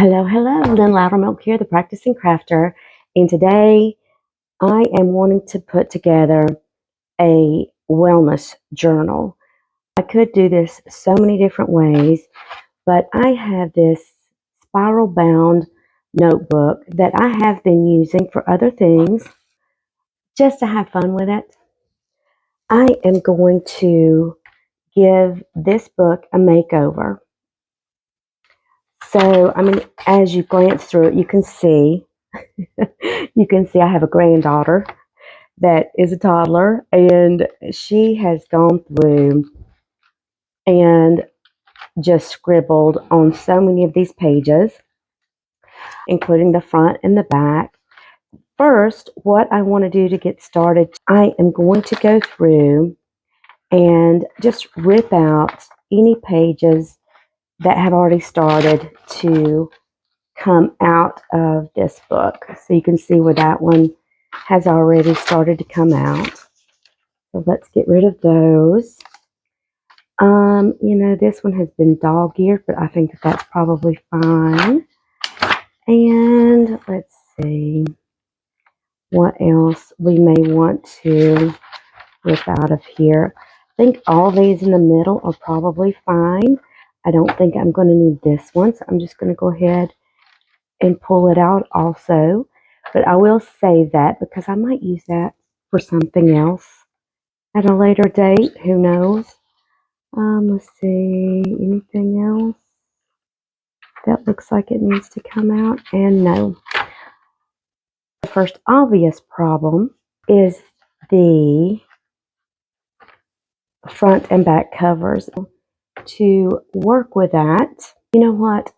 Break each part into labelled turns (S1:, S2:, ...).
S1: Hello, hello, Lynn Loudermilk here, the practicing crafter, and today I am wanting to put together a wellness journal. I could do this so many different ways, but I have this spiral bound notebook that I have been using for other things just to have fun with it. I am going to give this book a makeover. So, as you glance through it, you can see I have a granddaughter that is a toddler, and she has gone through and just scribbled on so many of these pages, including the front and the back. First, what I want to do to get started, I am going to go through and just rip out any pages that have already started to come out of this book. So you can see where that one has already started to come out. So let's get rid of those. This one has been dog-eared, but I think that's probably fine. And let's see what else we may want to rip out of here. I think all these in the middle are probably fine. I don't think I'm going to need this one, so I'm just going to go ahead and pull it out also. But I will save that because I might use that for something else at a later date. Who knows? Let's see, anything else that looks like it needs to come out? And no. The first obvious problem is the front and back covers. To work with that, you know what?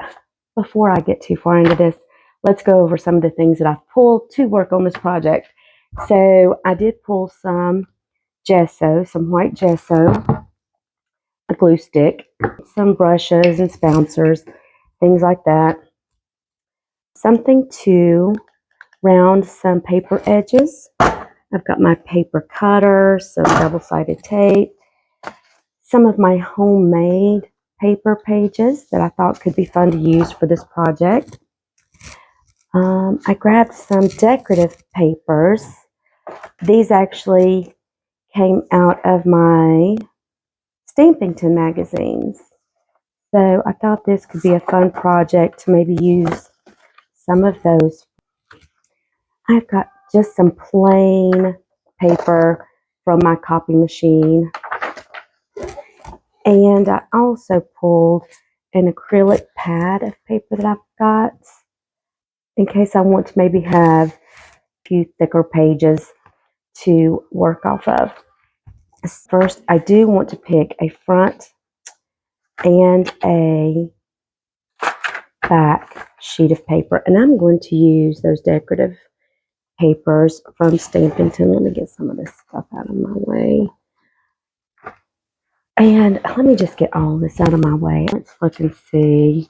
S1: Before I get too far into this, let's go over some of the things that I've pulled to work on this project. So I did pull some gesso, some white gesso, a glue stick, some brushes and spouncers, things like that. Something to round some paper edges. I've got my paper cutter, some double-sided tape, some of my homemade paper pages that I thought could be fun to use for this project. I grabbed some decorative papers. These actually came out of my Stampington magazines. So I thought this could be a fun project to maybe use some of those. I've got just some plain paper from my copy machine. And I also pulled an acrylic pad of paper that I've got in case I want to maybe have a few thicker pages to work off of. First, I do want to pick a front and a back sheet of paper, and I'm going to use those decorative papers from Stampington. Let me get some of this stuff out of my way. And let me just get all this out of my way. Let's look and see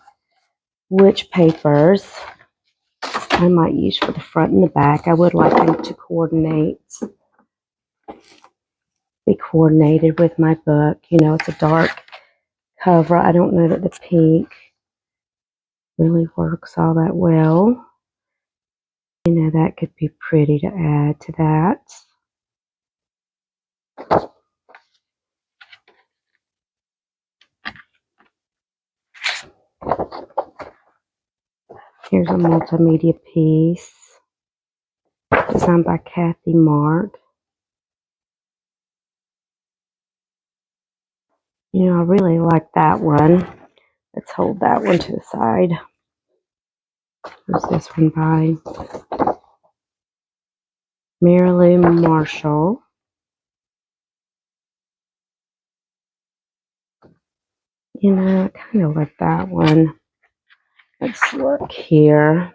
S1: which papers I might use for the front and the back. I would like them to be coordinated with my book. You know, it's a dark cover. I don't know that the pink really works all that well. You know, that could be pretty to add to that. Here's a multimedia piece designed by Kathy Mark. You know, I really like that one. Let's hold that one to the side. There's this one by Mary Lou Marshall. You know, I kind of like that one. Let's look here.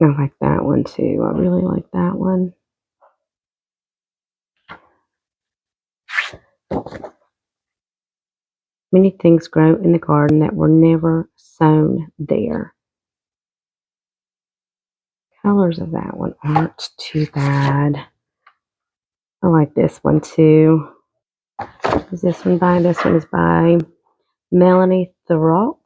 S1: I like that one too. I really like that one. Many things grow in the garden that were never sown there. Colors of that one aren't too bad. I like this one too. Is this one by? This one is by Melanie Theriault,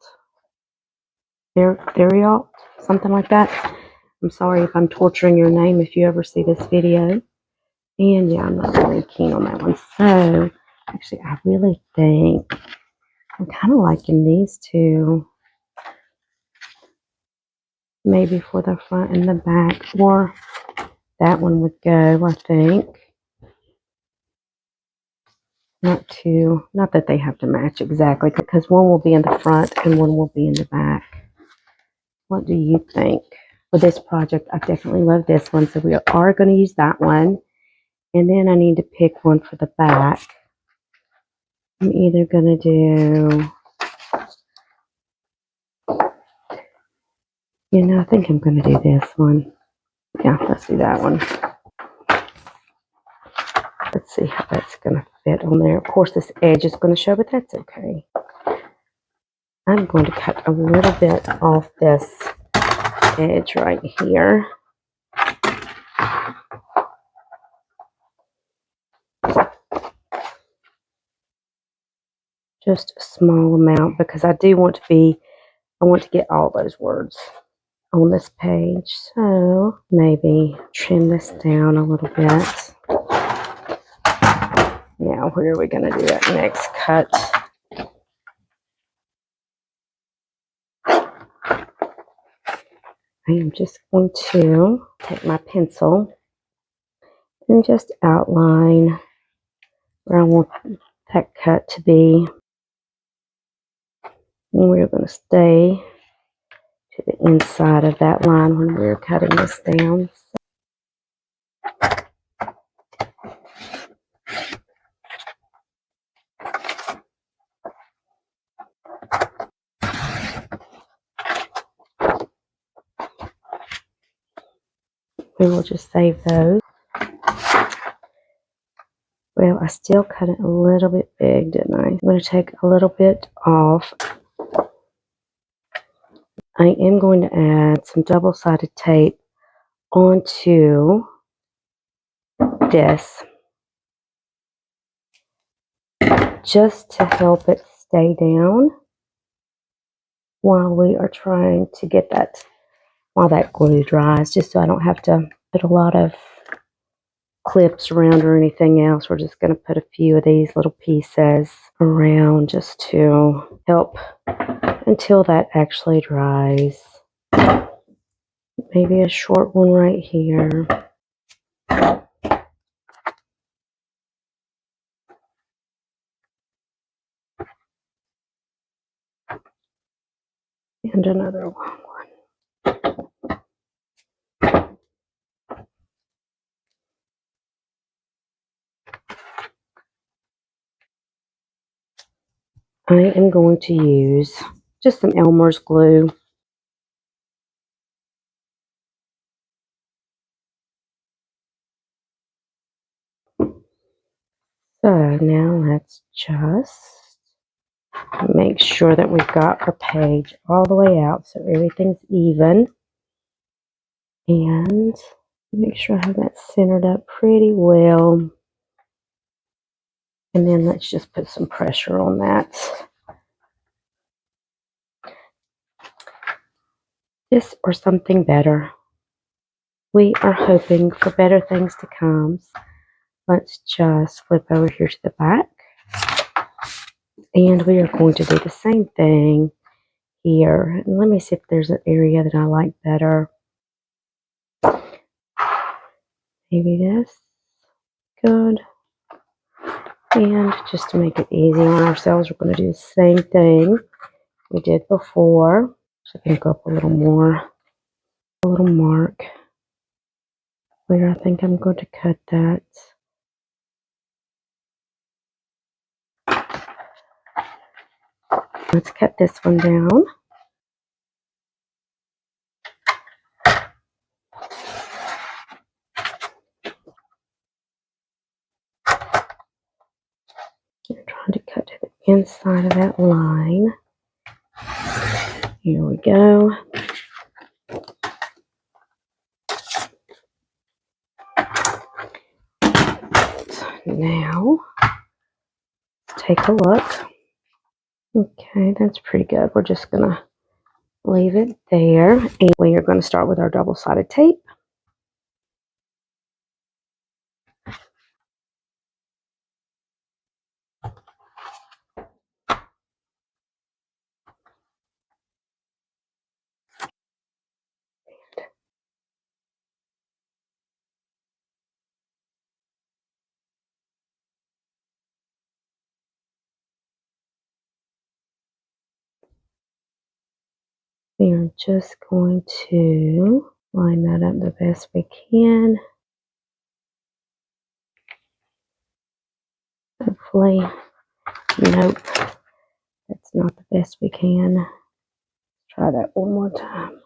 S1: something like that. I'm sorry if I'm torturing your name if you ever see this video. And yeah, I'm not really keen on that one. So, actually, I really think I'm kind of liking these two. Maybe for the front and the back. Or that one would go, I think. Not that they have to match exactly, because one will be in the front and one will be in the back. What do you think? For this project, I definitely love this one, so we are going to use that one. And then I need to pick one for the back. I'm either going to do, I think I'm going to do this one. Yeah, let's do that one. Let's see how that's going to fit on there. Of course, this edge is going to show, but that's okay. I'm going to cut a little bit off this edge right here. Just a small amount, because I want to get all those words on this page. So maybe trim this down a little bit. Now, where are we going to do that next cut? I am just going to take my pencil and just outline where I want that cut to be. And we're going to stay to the inside of that line when we're cutting this down. We will just save those. Well, I still cut it a little bit big, didn't I? I'm going to take a little bit off. I am going to add some double-sided tape onto this, just to help it stay down while we are trying to get that, while that glue dries, just so I don't have to put a lot of clips around or anything else. We're just going to put a few of these little pieces around just to help until that actually dries. Maybe a short one right here. And another long one. I am going to use just some Elmer's glue. So now let's just make sure that we've got our page all the way out so everything's even. And make sure I have that centered up pretty well. And then let's just put some pressure on that. This or something better. We are hoping for better things to come. Let's just flip over here to the back. And we are going to do the same thing here. And let me see if there's an area that I like better. Maybe this. Good. And just to make it easy on ourselves, we're going to do the same thing we did before. So I can go up a little more. A little mark where I think I'm going to cut that. Let's cut this one down. I'm trying to cut to the inside of that line. Here we go. Now, let's take a look. Okay, that's pretty good. We're just going to leave it there. And we are going to start with our double-sided tape. We are just going to line that up the best we can. Hopefully, nope, that's not the best we can. Try that one more time.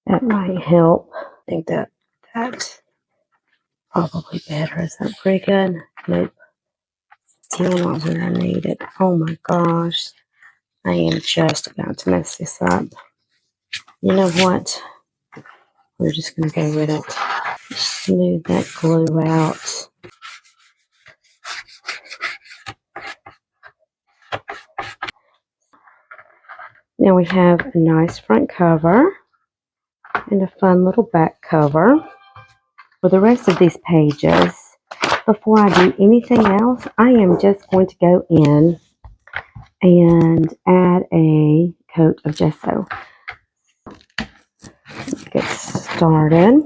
S1: That might help. I think that's probably better. Is that pretty good? Nope. Still not where I need it. Oh my gosh. I am just about to mess this up. You know what? We're just going to go with it. Smooth that glue out. Now we have a nice front cover and a fun little back cover. For the rest of these pages, before I do anything else, I am just going to go in and add a coat of gesso. Let's get started.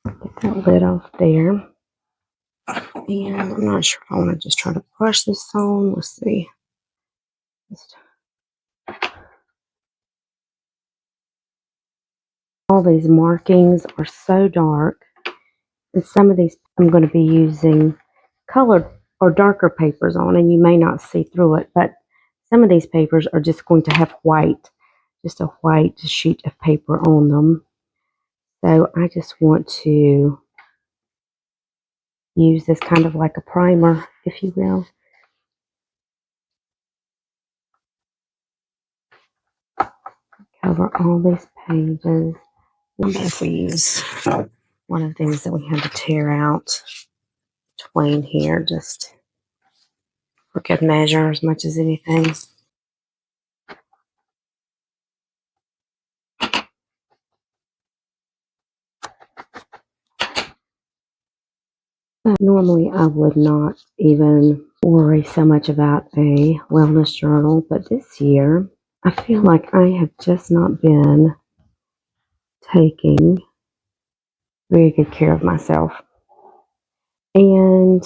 S1: Get that lid off there. And I'm not sure if I want to just try to brush this on. Let's see. All these markings are so dark. And some of these I'm going to be using colored or darker papers on, and you may not see through it, but some of these papers are just going to have white, just a white sheet of paper on them. So I just want to use this kind of like a primer, if you will. Cover all these pages. Wonder if we use one of these that we had to tear out between here, just for good measure as much as anything. Normally, I would not even worry so much about a wellness journal, but this year, I feel like I have just not been taking very good care of myself. And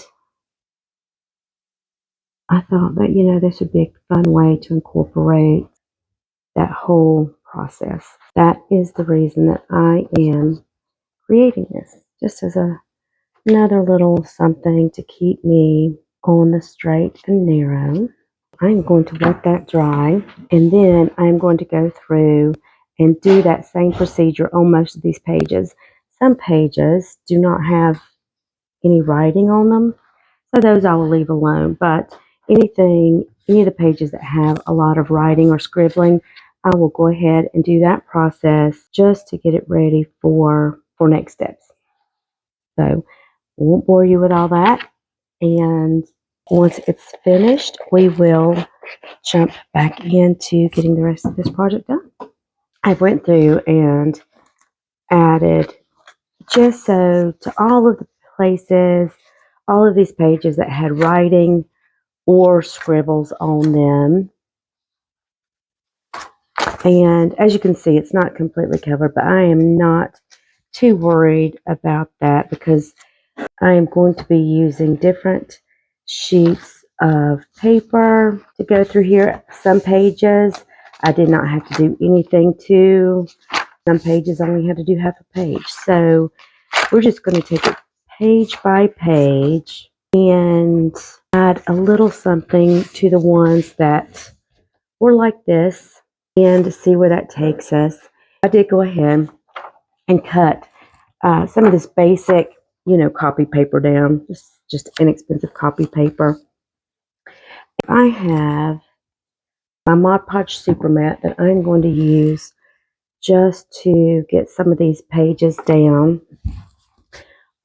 S1: I thought that, this would be a fun way to incorporate that whole process. That is the reason that I am creating this, just as another little something to keep me on the straight and narrow. I'm going to let that dry, and then I'm going to go through and do that same procedure on most of these pages. Some pages do not have any writing on them, so those I will leave alone. But any of the pages that have a lot of writing or scribbling, I will go ahead and do that process just to get it ready for next steps. So I won't bore you with all that. And once it's finished, we will jump back into getting the rest of this project done. I went through and added gesso to all of the places, all of these pages that had writing or scribbles on them. And as you can see, it's not completely covered, but I am not too worried about that because I am going to be using different sheets of paper to go through here. Some pages I did not have to do anything to. Some pages I only had to do half a page. So we're just going to take it page by page and add a little something to the ones that were like this and see where that takes us. I did go ahead and cut some of this basic, copy paper down, just inexpensive copy paper. I have my Mod Podge Super Mat that I'm going to use just to get some of these pages down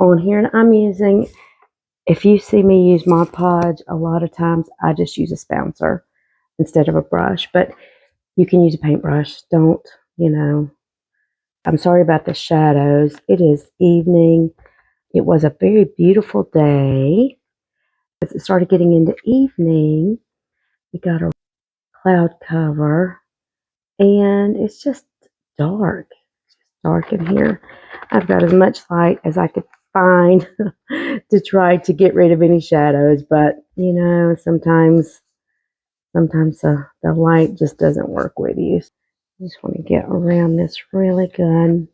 S1: on here, and I'm using, if you see me use Mod Podge, a lot of times I just use a spouncer instead of a brush, but you can use a paintbrush. Don't, I'm sorry about the shadows. It is evening. It was a very beautiful day. As it started getting into evening, we got a cloud cover, and it's just dark. It's just dark in here. I've got as much light as I could find to try to get rid of any shadows, but sometimes the light just doesn't work with you. I just want to get around this really good.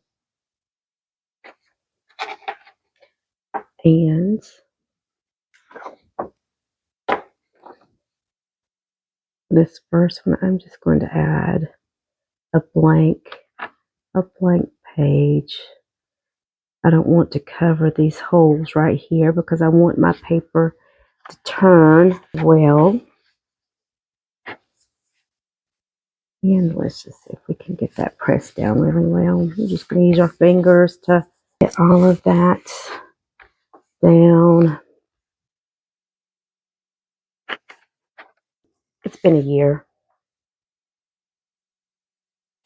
S1: And this first one, I'm just going to add a blank page. I don't want to cover these holes right here because I want my paper to turn well. And let's just see if we can get that pressed down really well. We're just going to use our fingers to get all of that down. It's been a year.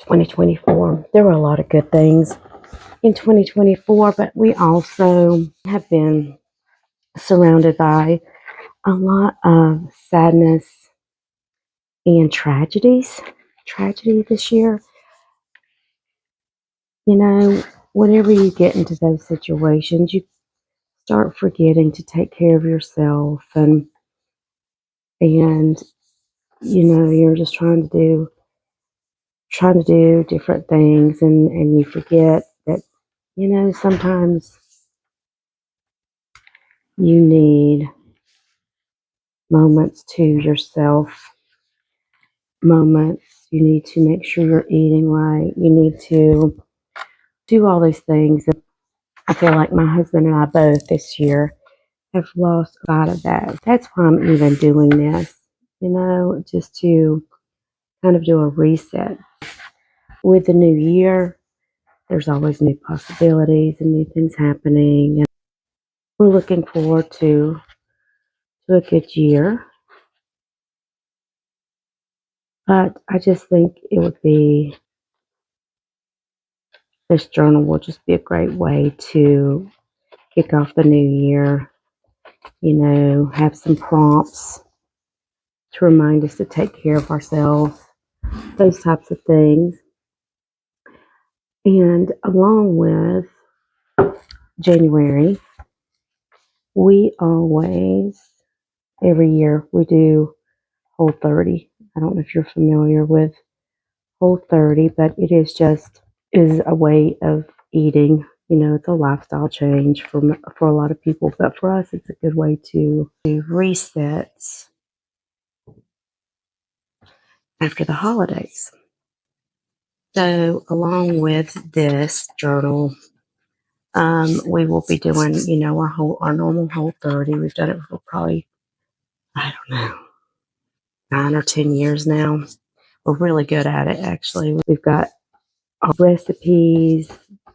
S1: 2024. There were a lot of good things in 2024, but we also have been surrounded by a lot of sadness and tragedy this year. Whenever you get into those situations, you start forgetting to take care of yourself, and you're just trying to do different things, and you forget that sometimes you need moments to yourself, moments you need to make sure you're eating right, you need to do all these things. I feel like my husband and I both this year have lost a lot of that. That's why I'm even doing this, just to kind of do a reset. With the new year, there's always new possibilities and new things happening. And we're looking forward to a good year. But I just think this journal will just be a great way to kick off the new year. Have some prompts to remind us to take care of ourselves, those types of things. And along with January, we always, every year, we do Whole 30. I don't know if you're familiar with Whole 30, but it is a way of eating. It's a lifestyle change for a lot of people, but for us, it's a good way to reset after the holidays. So along with this journal, we will be doing, our normal Whole 30. We've done it for probably, I don't know, 9 or 10 years now. We're really good at it, actually. We've got our recipes.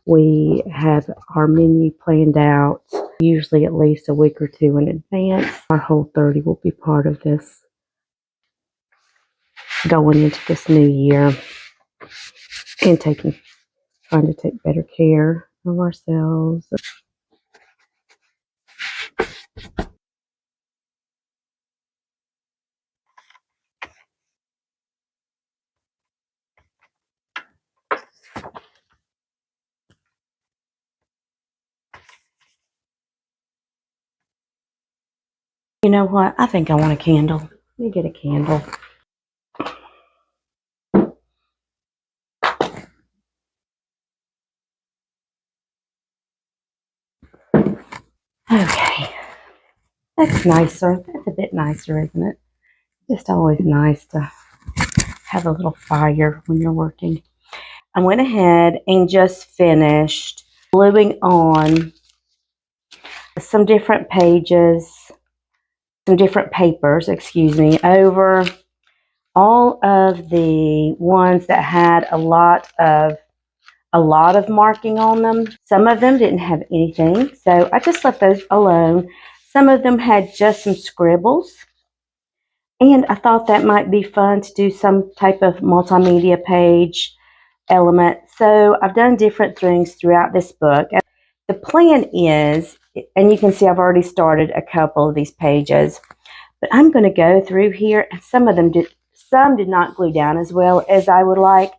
S1: We have our menu planned out, usually at least a week or two in advance. Our Whole 30 will be part of this going into this new year, and trying to take better care of ourselves. You know what? I think I want a candle. Let me get a candle. Okay. That's nicer. That's a bit nicer, isn't it? Just always nice to have a little fire when you're working. I went ahead and just finished gluing on some different papers, over all of the ones that had a lot of a lot of marking on them. Some of them didn't have anything, so I just left those alone. Some of them had just some scribbles, and I thought that might be fun to do some type of multimedia page element. So I've done different things throughout this book. The plan is, and you can see I've already started a couple of these pages, but I'm going to go through here, and some did not glue down as well as I would like,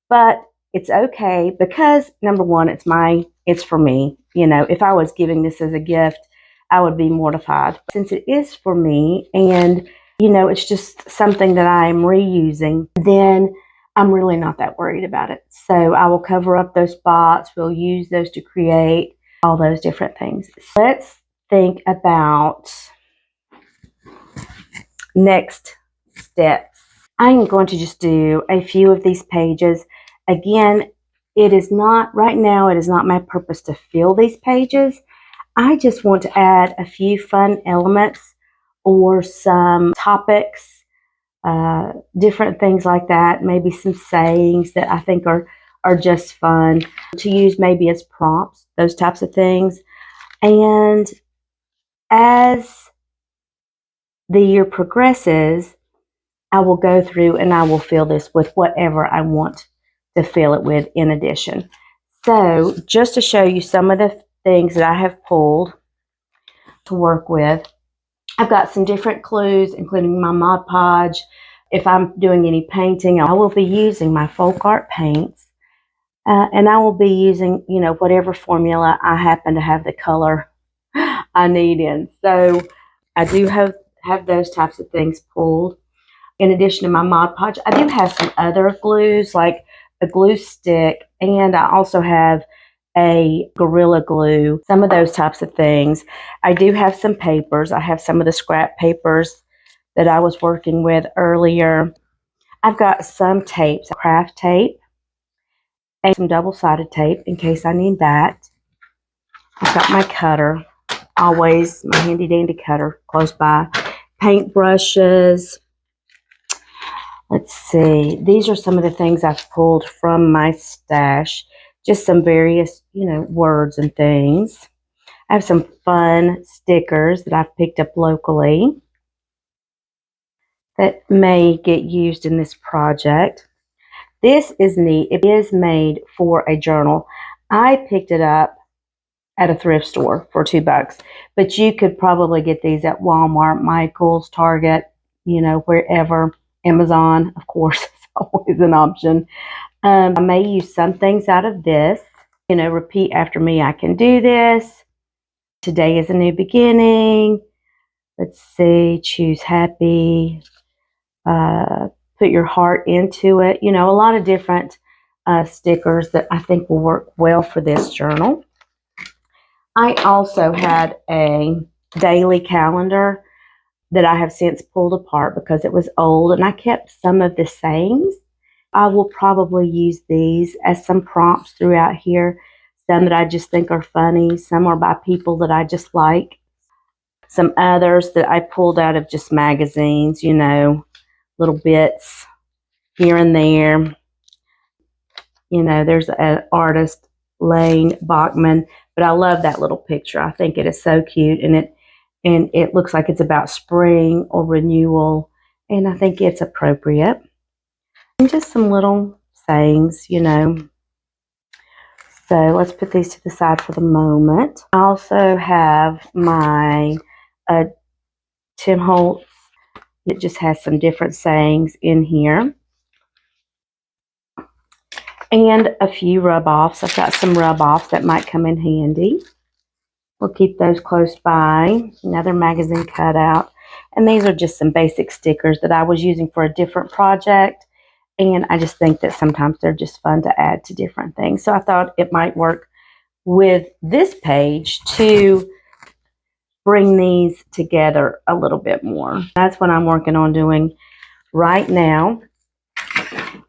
S1: but it's okay because number one, it's for me. You know, if I was giving this as a gift, I would be mortified. Since it is for me, and you know, it's just something that I'm reusing, then I'm really not that worried about it. So I will cover up those spots. We'll use those to create all those different things. Let's think about next steps. I'm going to just do a few of these pages. Again, right now, it is not my purpose to fill these pages. I just want to add a few fun elements or some topics, different things like that. Maybe some sayings that I think are just fun to use maybe as prompts, those types of things. And as the year progresses, I will go through and I will fill this with whatever I want to fill it with in addition. So just to show you some of the things that I have pulled to work with, I've got some different clues, including my Mod Podge. If I'm doing any painting, I will be using my folk art paints, and I will be using, you know, whatever formula I happen to have the color I need in. So I do have those types of things pulled. In addition to my Mod Podge, I do have some other glues, like a glue stick, and I also have a Gorilla Glue, some of those types of things. I do have some papers. I have some of the scrap papers that I was working with earlier. I've got some tapes, craft tape, and some double-sided tape in case I need that. I've got my cutter, always my handy-dandy cutter close by. Paint brushes. Let's see. These are some of the things I've pulled from my stash. Just some various, you know, words and things. I have some fun stickers that I've picked up locally that may get used in this project. This is neat. It is made for a journal. I picked it up at a thrift store for $2, but you could probably get these at Walmart, Michael's, Target, you know, wherever. Amazon, of course, is always an option. I may use some things out of this. You know, repeat after me. I can do this. Today is a new beginning. Let's see. Choose happy. Put your heart into it. You know, a lot of different stickers that I think will work well for this journal. I also had a daily calendar that I have since pulled apart because it was old, and I kept some of the sayings. I will probably use these as some prompts throughout here. Some that I just think are funny. Some are by people that I just like. Some others that I pulled out of just magazines, you know, little bits here and there. You know, there's an artist, Lane Bachman, but I love that little picture. I think it is so cute, and it looks like it's about spring or renewal, and I think it's appropriate. And just some little sayings, you know. So let's put these to the side for the moment. I also have my Tim Holtz. It just has some different sayings in here. And a few rub-offs. I've got some rub-offs that might come in handy. We'll keep those close by. Another magazine cutout. And these are just some basic stickers that I was using for a different project. And I just think that sometimes they're just fun to add to different things. So I thought it might work with this page to bring these together a little bit more. That's what I'm working on doing right now.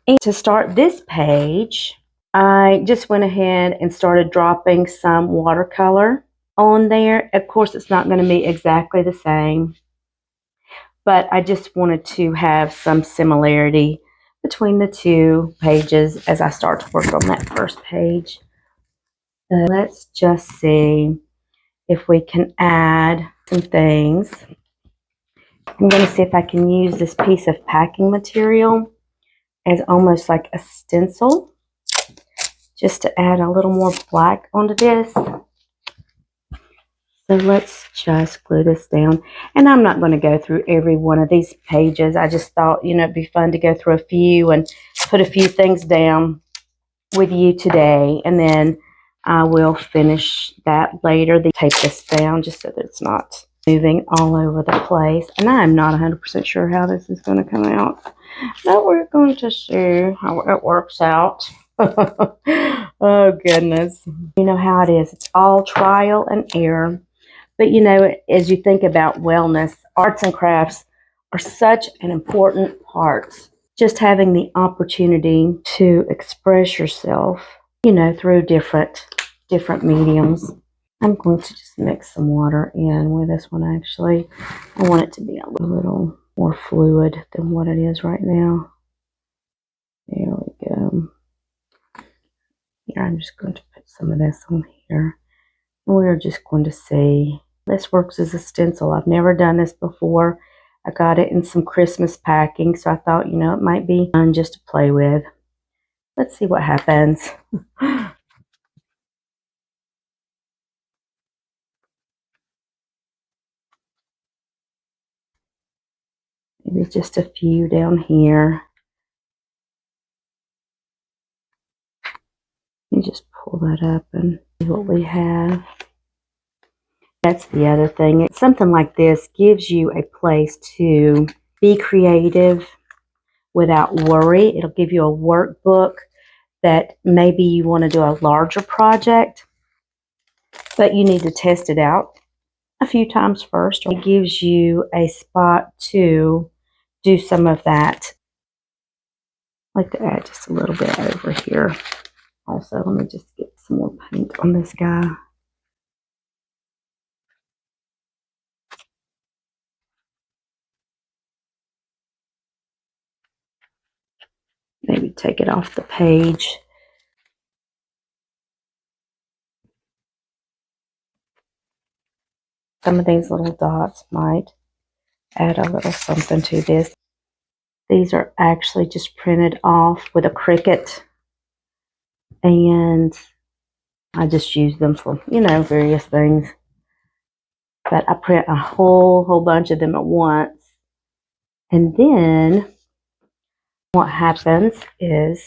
S1: And to start this page, I just went ahead and started dropping some watercolor on there. Of course, it's not going to be exactly the same, but I just wanted to have some similarity between the two pages as I start to work on that first page. So let's just see if we can add some things. I'm going to see if I can use this piece of packing material as almost like a stencil, just to add a little more black onto this. So let's just glue this down. And I'm not going to go through every one of these pages. I just thought, you know, it'd be fun to go through a few and put a few things down with you today. And then I will finish that later. They tape this down just so that it's not moving all over the place. And I'm not 100% sure how this is going to come out. But we're going to see how it works out. Oh, goodness. You know how it is. It's all trial and error. But, you know, as you think about wellness, arts and crafts are such an important part. Just having the opportunity to express yourself, you know, through different mediums. I'm going to just mix some water in with this one, actually. I want it to be a little more fluid than what it is right now. There we go. Here, I'm just going to put some of this on here. And we're just going to see. This works as a stencil. I've never done this before. I got it in some Christmas packing, so I thought, you know, it might be fun just to play with. Let's see what happens. Maybe just a few down here. Let me just pull that up and see what we have. That's the other thing. Something like this gives you a place to be creative without worry. It'll give you a workbook that maybe you want to do a larger project, but you need to test it out a few times first. It gives you a spot to do some of that. I like to add just a little bit over here. Also, let me just get some more paint on this guy. Maybe take it off the page. Some of these little dots might add a little something to this. These are actually just printed off with a Cricut, and I just use them for, you know, various things. But I print a whole bunch of them at once. And then what happens is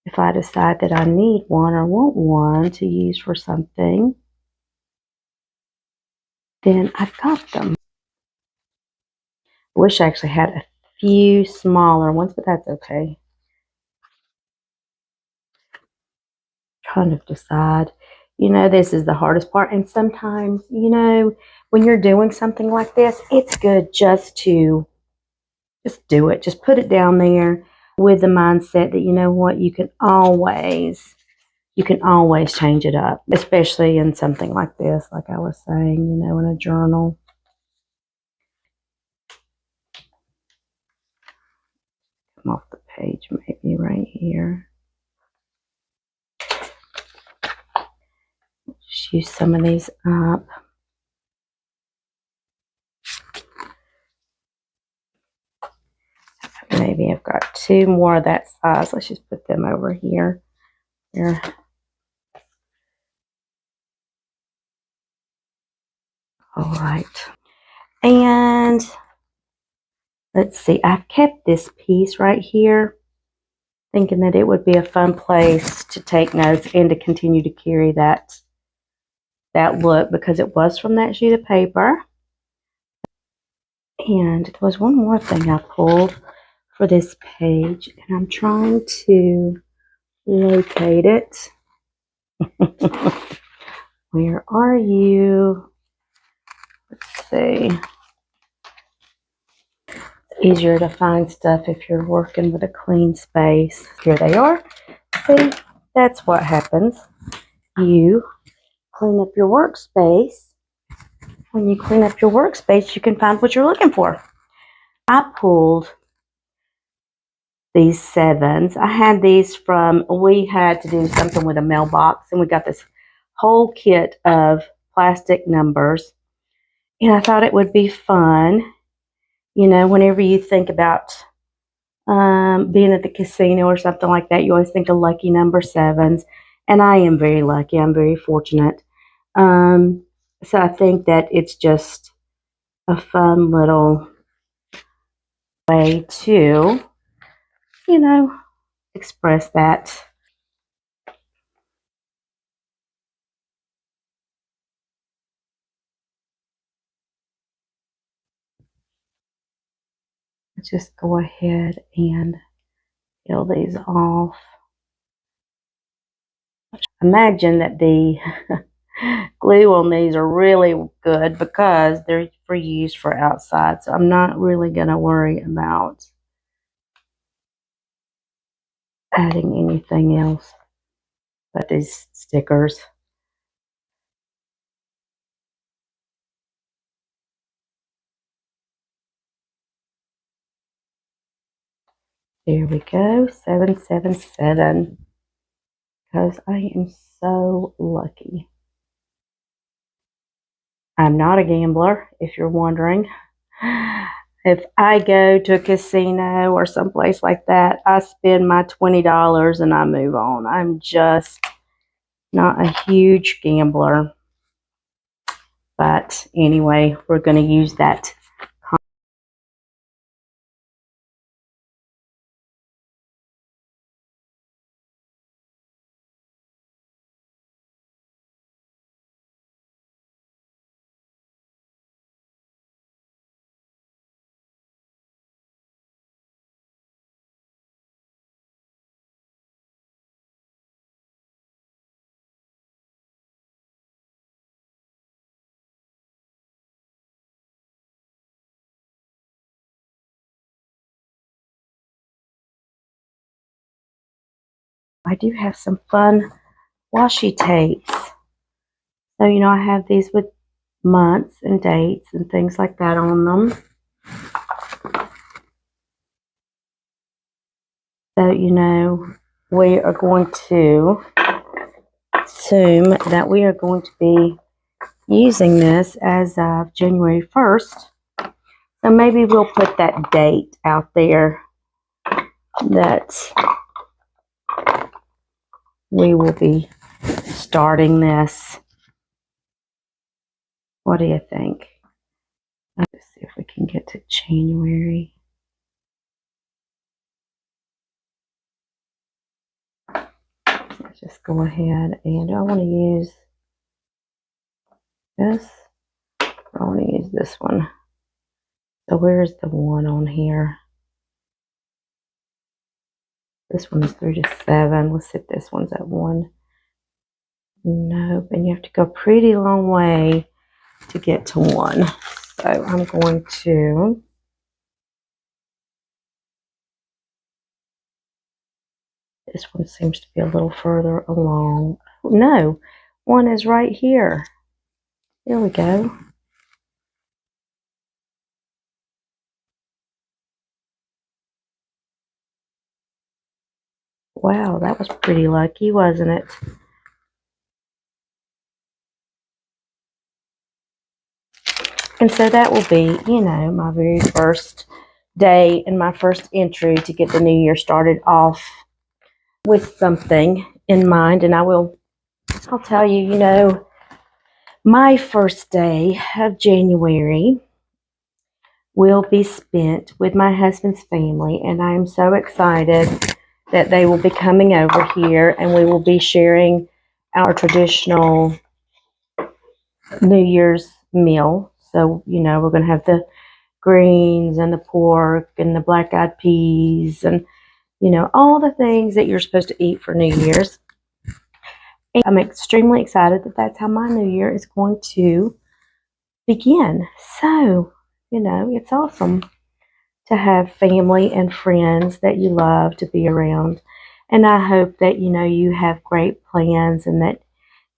S1: if I decide that I need one or want one to use for something, then I've got them. I wish I actually had a few smaller ones, but that's okay. Trying to decide. You know, this is the hardest part. And sometimes, you know, when you're doing something like this, it's good just to just do it. Just put it down there with the mindset that, you know what, you can always change it up, especially in something like this, like I was saying, you know, in a journal. Come off the page, maybe right here. Just use some of these up. Maybe I've got two more of that size. Let's just put them over here. Here. All right. And let's see, I've kept this piece right here, thinking that it would be a fun place to take notes and to continue to carry that look, because it was from that sheet of paper. And there was one more thing I pulled for this page, and I'm trying to locate it. Where are you? Let's see. It's easier to find stuff if you're working with a clean space. Here they are. See, that's what happens. You clean up your workspace. When you clean up your workspace, you can find what you're looking for. I pulled these sevens. I had these from, we had to do something with a mailbox, and we got this whole kit of plastic numbers. And I thought it would be fun, you know, whenever you think about being at the casino or something like that, you always think of lucky number sevens. And I am very lucky. I'm very fortunate. So I think that it's just a fun little way to, you know, express that. Let's just go ahead and peel these off. Imagine that the glue on these are really good because they're for use for outside. So I'm not really going to worry about adding anything else but these stickers. There we go, 777. Because I am so lucky. I'm not a gambler, if you're wondering. If I go to a casino or someplace like that, I spend my $20 and I move on. I'm just not a huge gambler. But anyway, we're going to use that. I do have some fun washi tapes. So, you know, I have these with months and dates and things like that on them. So, you know, we are going to assume that we are going to be using this as of January 1st. So maybe we'll put that date out there that we will be starting this. What do you think? Let's see if we can get to January. Let's just go ahead and I want to use this. I want to use this one. So where's the one on here? This one is 3 to 7. Let's see if this one's at 1. Nope, and you have to go a pretty long way to get to 1. So I'm going to this one seems to be a little further along. No, 1 is right here. There we go. Wow, that was pretty lucky, wasn't it? And so that will be, you know, my very first day and my first entry to get the new year started off with something in mind. And I'll tell you, you know, my first day of January will be spent with my husband's family, and I am so excited that they will be coming over here and we will be sharing our traditional New Year's meal. So, you know, we're going to have the greens and the pork and the black-eyed peas and, you know, all the things that you're supposed to eat for New Year's. And I'm extremely excited that that's how my New Year is going to begin. So, you know, it's awesome to have family and friends that you love to be around. And I hope that, you know, you have great plans and that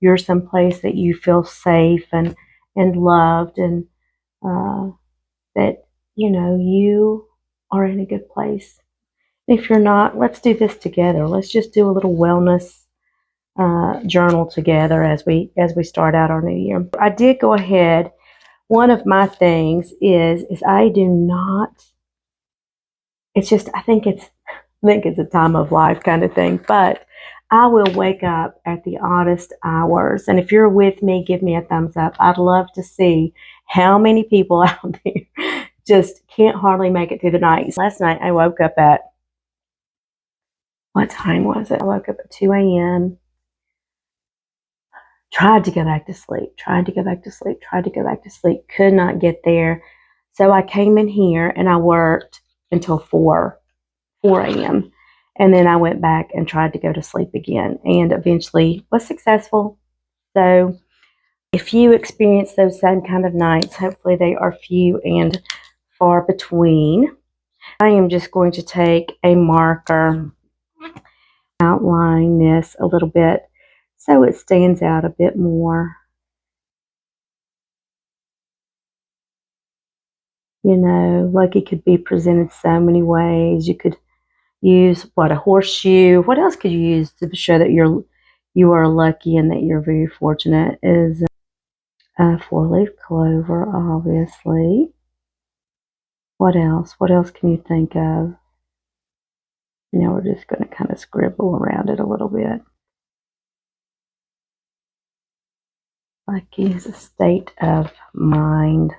S1: you're someplace that you feel safe and loved, and that, you know, you are in a good place If you're not, let's do this together. Let's just do a little wellness journal together as we start out our new year. I did go ahead. One of my things is I do not. It's just I think it's a time of life kind of thing. But I will wake up at the oddest hours, and if you're with me, give me a thumbs up. I'd love to see how many people out there just can't hardly make it through the night. Last night I woke up at, what time was it? I woke up at 2 a.m. Tried to go back to sleep, tried to go back to sleep, tried to go back to sleep, could not get there. So I came in here and I worked until 4 a.m. And then I went back and tried to go to sleep again and eventually was successful. So if you experience those same kind of nights, hopefully they are few and far between. I am just going to take a marker, outline this a little bit so it stands out a bit more. You know, like it could be presented so many ways. You could use a horseshoe. What else could you use to show that you are lucky and that you're very fortunate? Is a 4-leaf clover, obviously. What else? What else can you think of? Now we're just going to kind of scribble around it a little bit. Lucky is a state of mind.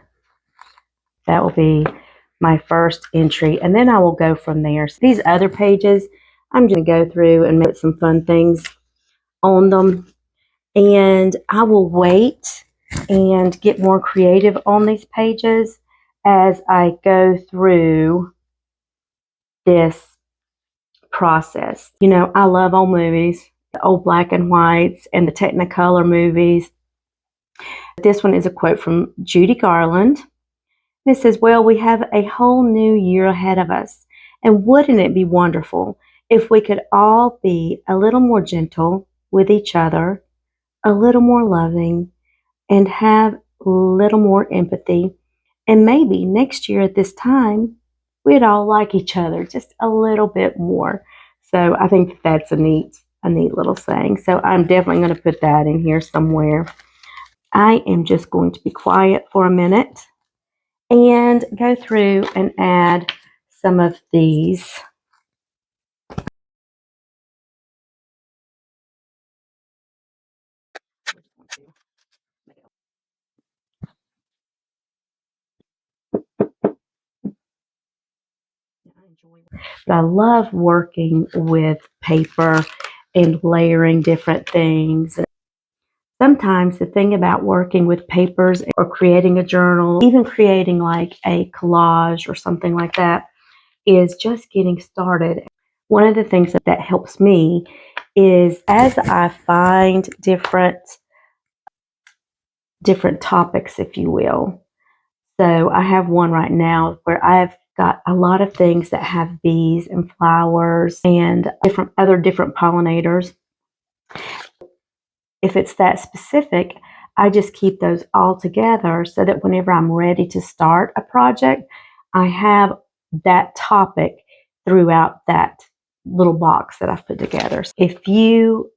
S1: That will be my first entry, and then I will go from there. So these other pages, I'm going to go through and make some fun things on them, and I will wait and get more creative on these pages as I go through this process. You know, I love old movies, the old black and whites and the Technicolor movies. This one is a quote from Judy Garland. It says, "Well, we have a whole new year ahead of us, and wouldn't it be wonderful if we could all be a little more gentle with each other, a little more loving, and have a little more empathy, and maybe next year at this time, we'd all like each other just a little bit more." So I think that's a neat little saying. So I'm definitely going to put that in here somewhere. I am just going to be quiet for a minute and go through and add some of these. But I love working with paper and layering different things. Sometimes the thing about working with papers or creating a journal, even creating like a collage or something like that, is just getting started. One of the things that helps me is as I find different topics, if you will. So I have one right now where I've got a lot of things that have bees and flowers and different pollinators. If it's that specific, I just keep those all together so that whenever I'm ready to start a project, I have that topic throughout that little box that I've put together. If you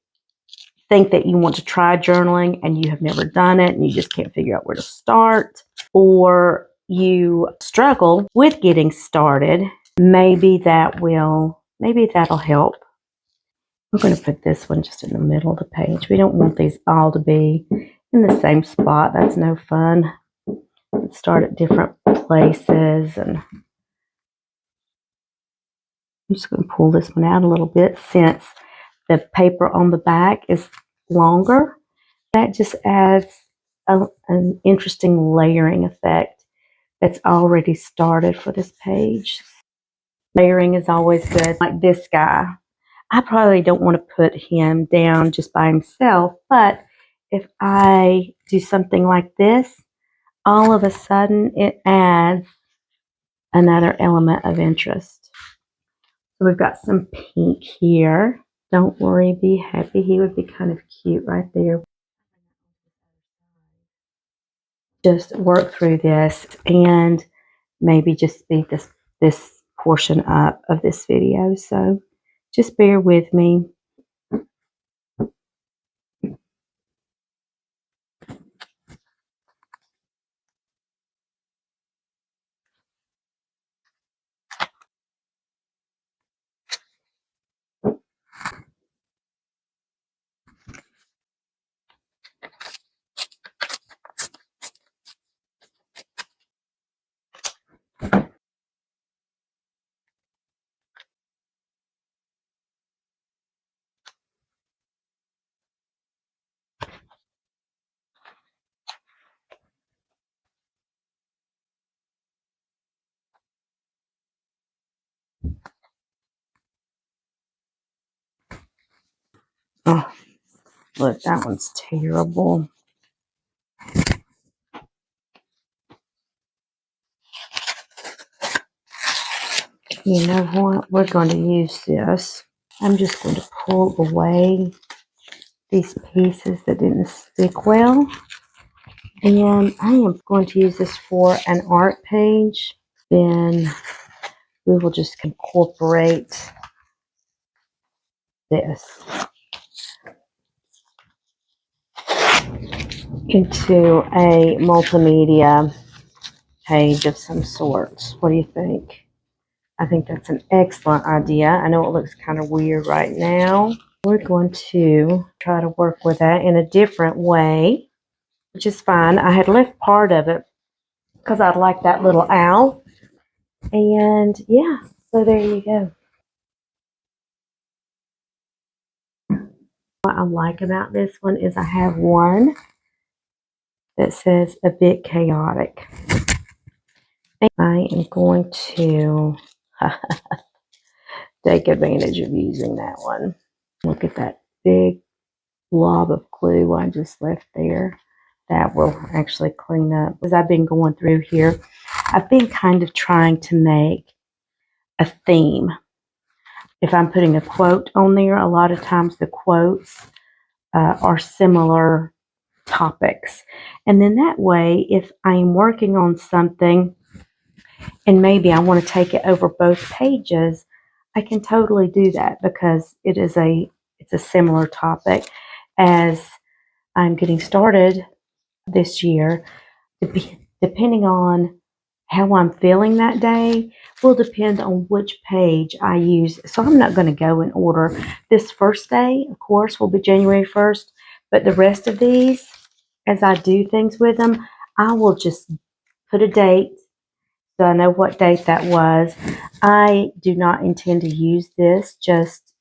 S1: think that you want to try journaling and you have never done it and you just can't figure out where to start, or you struggle with getting started, maybe that'll help. I'm going to put this one just in the middle of the page. We don't want these all to be in the same spot. That's no fun. Let's start at different places. And I'm just going to pull this one out a little bit since the paper on the back is longer. That just adds an interesting layering effect that's already started for this page. Layering is always good. Like this guy, I probably don't want to put him down just by himself, but if I do something like this, all of a sudden it adds another element of interest. So we've got some pink here. Don't worry, be happy. He would be kind of cute right there. Just work through this and maybe just be this portion up of this video, so just bear with me. Oh, look, that one's terrible. You know what? We're going to use this. I'm just going to pull away these pieces that didn't stick well. And I am going to use this for an art page. Then we will just incorporate this into a multimedia page of some sort. What do you think? I think that's an excellent idea. I know it looks kind of weird right now. We're going to try to work with that in a different way, which is fine. I had left part of it because I like that little owl. And yeah, so there you go. What I like about this one is I have one that says a bit chaotic. I am going to take advantage of using that one. Look at that big blob of glue I just left there. That will actually clean up. As I've been going through here, I've been kind of trying to make a theme. If I'm putting a quote on there, a lot of times the quotes are similar topics. And then that way, if I'm working on something and maybe I want to take it over both pages, I can totally do that because it's a similar topic. As I'm getting started this year, depending on how I'm feeling that day will depend on which page I use. So I'm not going to go in order. This first day, of course, will be January 1st, but the rest of these, as I do things with them, I will just put a date so I know what date that was. I do not intend to use this just,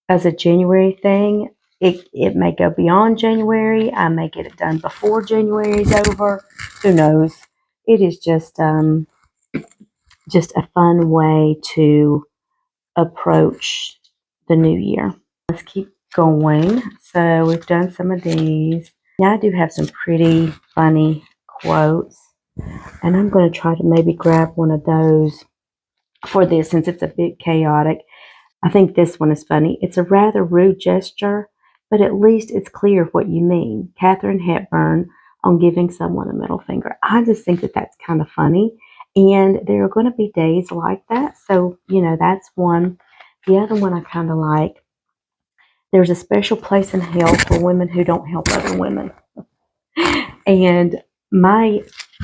S1: as a January thing. It may go beyond January. I may get it done before January is over. Who knows? It is just a fun way to approach the new year. Let's keep going. So we've done some of these. Now I do have some pretty funny quotes. And I'm going to try to maybe grab one of those for this since it's a bit chaotic. I think this one is funny. It's a rather rude gesture, but at least it's clear what you mean. Katharine Hepburn on giving someone a middle finger. I just think that that's kind of funny. And there are going to be days like that. So, that's one. The other one I kind of like. There's a special place in hell for women who don't help other women. And my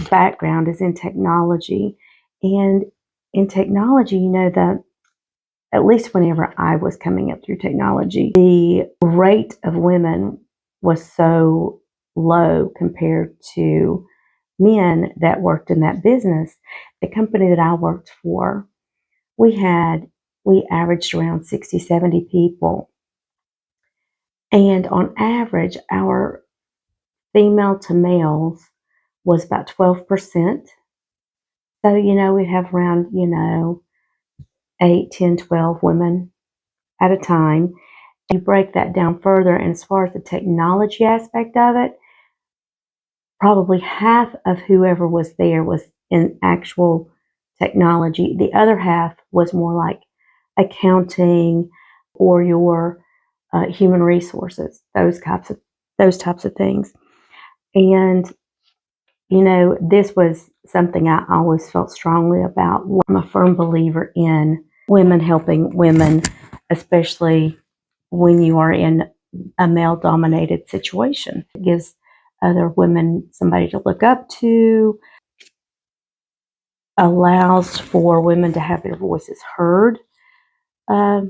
S1: background is in technology. And in technology, that at least whenever I was coming up through technology, the rate of women was so low compared to men that worked in that business. The company that I worked for, we averaged around 60, 70 people. And on average, our female to males was about 12%. So, we have around, 8, 10, 12 women at a time. You break that down further, and as far as the technology aspect of it, probably half of whoever was there was in actual technology. The other half was more like accounting or your human resources, those types of things. And You know, this was something I always felt strongly about. I'm a firm believer in women helping women, especially when you are in a male dominated situation. It gives other women somebody to look up to, allows for women to have their voices heard uh,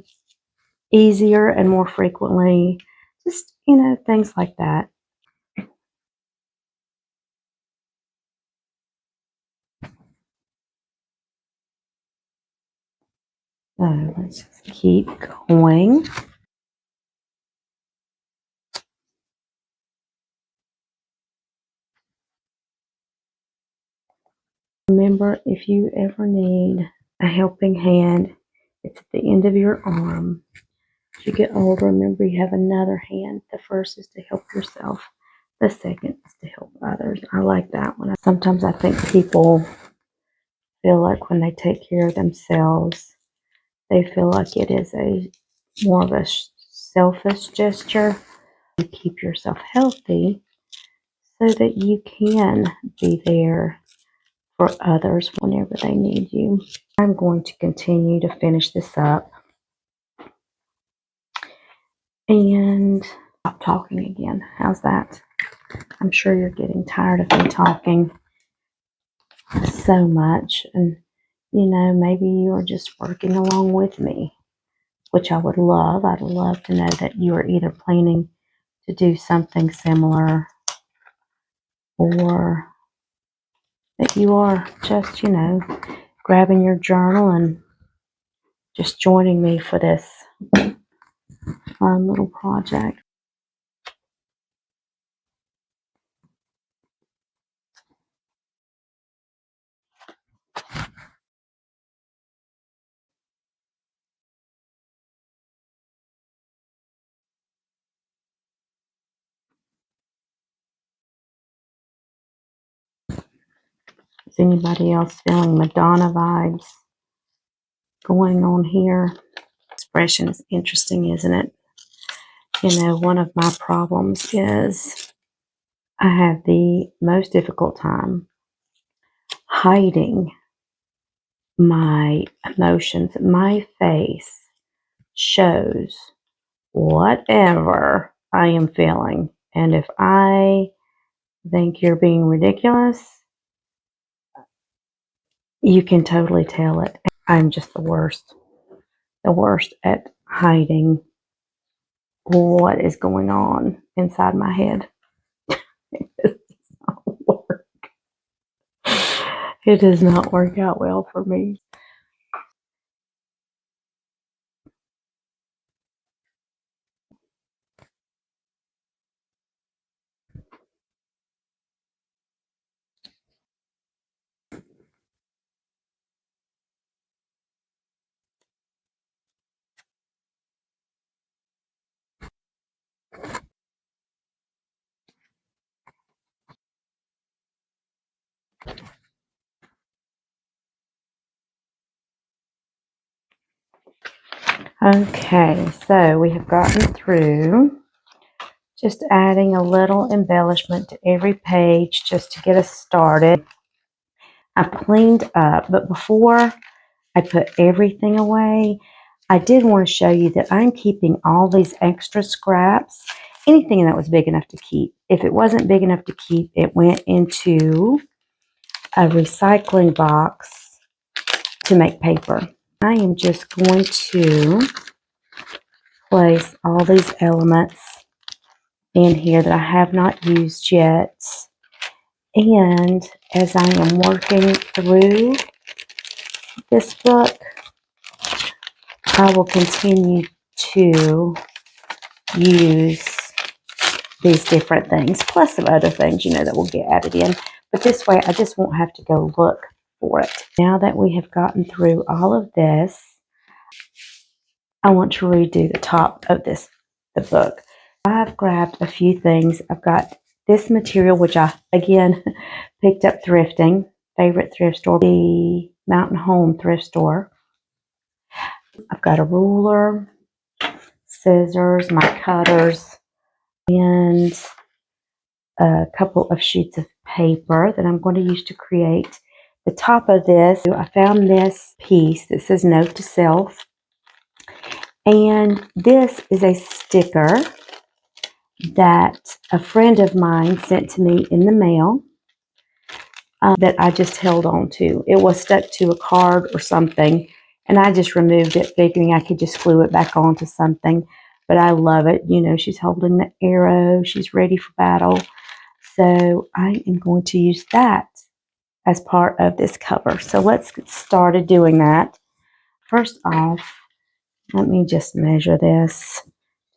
S1: easier and more frequently. Just, you know, things like that. So let's just keep going. Remember, if you ever need a helping hand, it's at the end of your arm. As you get older, remember you have another hand. The first is to help yourself. The second is to help others. I like that one. Sometimes I think people feel like when they take care of themselves, they feel like it is a more of a selfish gesture. You keep yourself healthy so that you can be there for others whenever they need you. I'm going to continue to finish this up and stop talking again. How's that? I'm sure you're getting tired of me talking so much, and you know, maybe you're just working along with me, which I would love. I'd love to know that you are either planning to do something similar or that you are just, you know, grabbing your journal and just joining me for this fun little project. Is anybody else feeling Madonna vibes going on here? Expression is interesting, isn't it? You know, one of my problems is I have the most difficult time hiding my emotions. My face shows whatever I am feeling. And if I think you're being ridiculous, you can totally tell it. I'm just the worst at hiding what is going on inside my head. It does not work. It does not work out well for me. Okay, so we have gotten through just adding a little embellishment to every page just to get us started. I've cleaned up, but before I put everything away, I did want to show you that I'm keeping all these extra scraps, anything that was big enough to keep. If it wasn't big enough to keep, it went into a recycling box to make paper. I am just going to place all these elements in here that I have not used yet. And as I am working through this book, I will continue to use these different things, plus some other things, you know, that will get added in. But this way, I just won't have to go look for it. Now that we have gotten through all of this, I want to redo the top of the book. I've grabbed a few things. I've got this material, which I, again, picked up thrifting. Favorite thrift store, the Mountain Home thrift store. I've got a ruler, scissors, my cutters, and a couple of sheets of paper that I'm going to use to create the top of this. I found this piece that says Note to Self, and this is a sticker that a friend of mine sent to me in the mail that I just held on to. It was stuck to a card or something, and I just removed it, figuring I could just glue it back onto something. But I love it. You know, she's holding the arrow. She's ready for battle. So I am going to use that as part of this cover. So let's get started doing that. First off, let me just measure this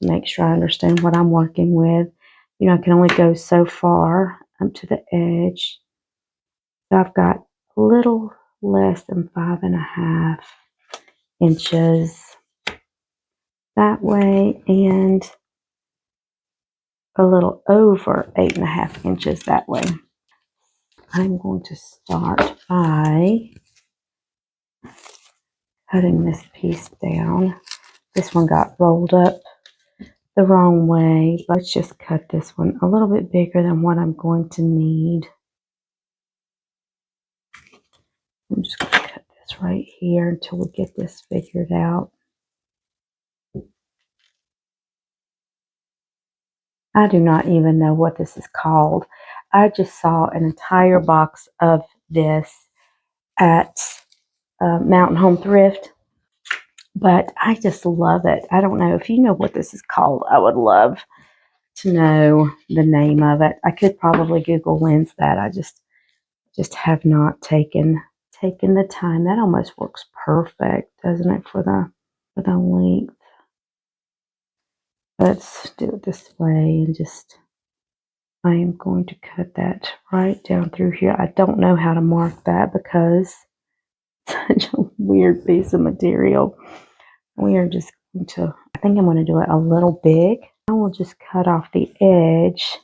S1: to make sure I understand what I'm working with. You know, I can only go so far up to the edge. So I've got a little less than 5.5 inches that way, and a little over 8.5 inches that way. I'm going to start by cutting this piece down. This one got rolled up the wrong way. Let's just cut this one a little bit bigger than what I'm going to need. I'm just going to cut this right here until we get this figured out. I do not even know what this is called. I just saw an entire box of this at Mountain Home Thrift, but I just love it. I don't know if you know what this is called. I would love to know the name of it. I could probably Google lens that. I just have not taken the time. That almost works perfect, doesn't it, for the length? Let's do it this way, and just I am going to cut that right down through here. I don't know how to mark that because it's such a weird piece of material. We are just going to, I think I'm going to do it a little big. I will just cut off the edge.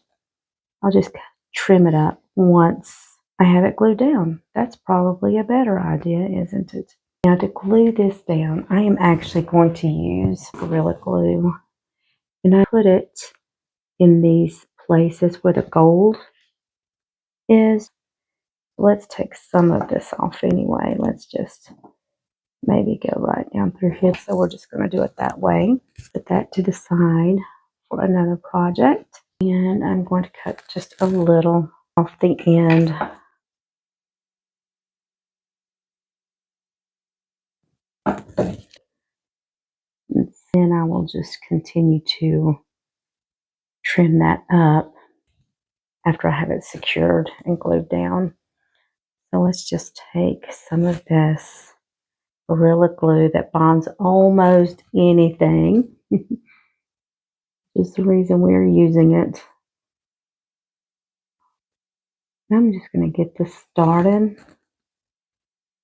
S1: I'll just trim it up once I have it glued down. That's probably a better idea, isn't it? Now to glue this down, I am actually going to use acrylic glue. And I put it in these places where the gold is. Let's take some of this off anyway. Let's just maybe go right down through here. So we're just going to do it that way. Put that to the side for another project. And I'm going to cut just a little off the end. And then I will just continue to trim that up after I have it secured and glued down. So let's just take some of this Gorilla Glue that bonds almost anything. Is the reason we're using it. I'm just going to get this started.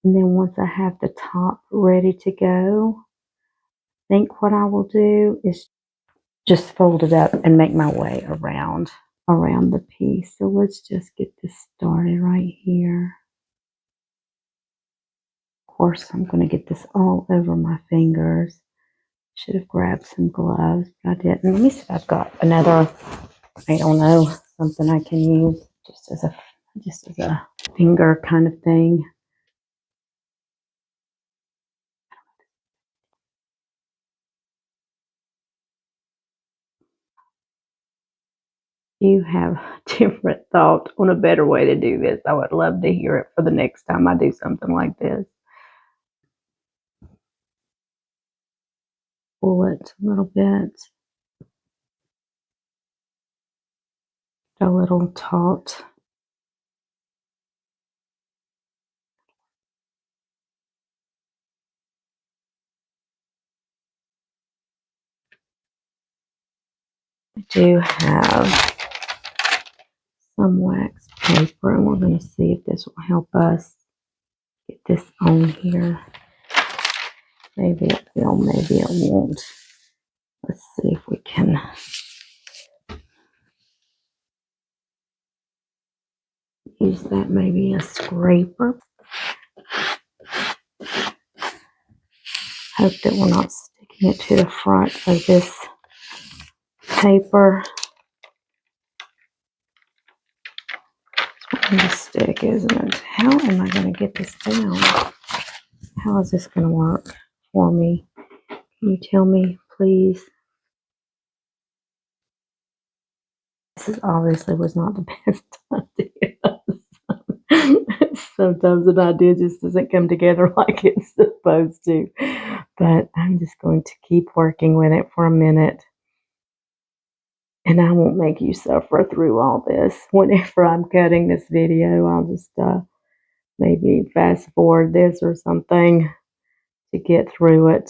S1: And then once I have the top ready to go, I think what I will do is just fold it up and make my way around the piece. So let's just get this started right here. Of course, I'm going to get this all over my fingers. Should have grabbed some gloves, but I didn't. Let me see if I've got another, I don't know, something I can use just as a finger kind of thing. You have different thought on a better way to do this, I would love to hear it for the next time I do something like this. Pull it a little bit. A little taut. I do have some wax paper, and we're going to see if this will help us get this on here. Maybe it will, maybe it won't. Let's see if we can use that, maybe a scraper. Hope that we're not sticking it to the front of this paper. on the stick, isn't it? How am I going to get this down? How is this going to work for me? Can you tell me, please? This obviously was not the best idea. Sometimes an idea just doesn't come together like it's supposed to. But I'm just going to keep working with it for a minute. And I won't make you suffer through all this. Whenever I'm cutting this video, I'll just maybe fast forward this or something to get through it.